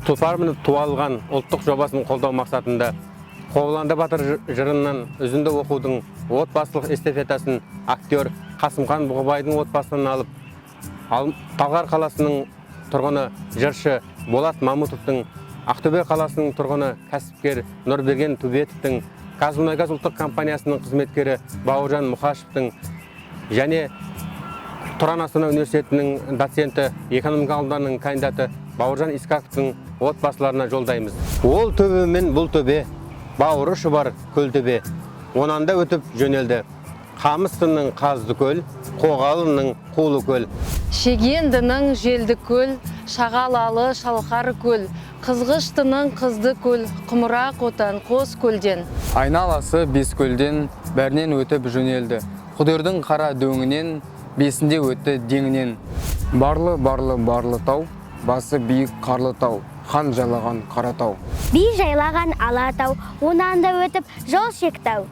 Тұлпармен туалған ұлттық жобасын қолдау мақсатында Қобыланды батыр жырынан үзінді оқудың отбасылық эстафетасын актер Қасымхан Бұғыбайдың отбасынан алып, Талғар қаласының тұрғыны жыршы Болат Мамутовтың, Ақтөбе қаласының тұрғыны кәсіпкер Нұрберген Түбетовтің, Қазмұнайгаз ұлттық компаниясының қызметкері Бауыржан Мұқашевтың және Тұран Астана университетінің доценті, экономика ғылымдарының кандидаты Бауыржан Искаковтың отбасыларына жолдаймыз. Ол төбе мен бұл төбе, бауыры шұбар көл төбе, онанда өтіп жөнелді. Қамыстының қазды көл, Қоғалының қулы көл. Шегендінің желді көл, Шағалалы шалқар көл, Қызғыштының қызды көл, Құмырақ отан қос көлден. Айналасы бес көлден бәрінен өтіп жөнелді. Құдырдың қара дөңінен, бесінде өтті деңінен. Барлы тау, басы биік қарлы тау, хан жайлаған қара тау. Би жайлаған ала тау, онан да өтіп жол шектау.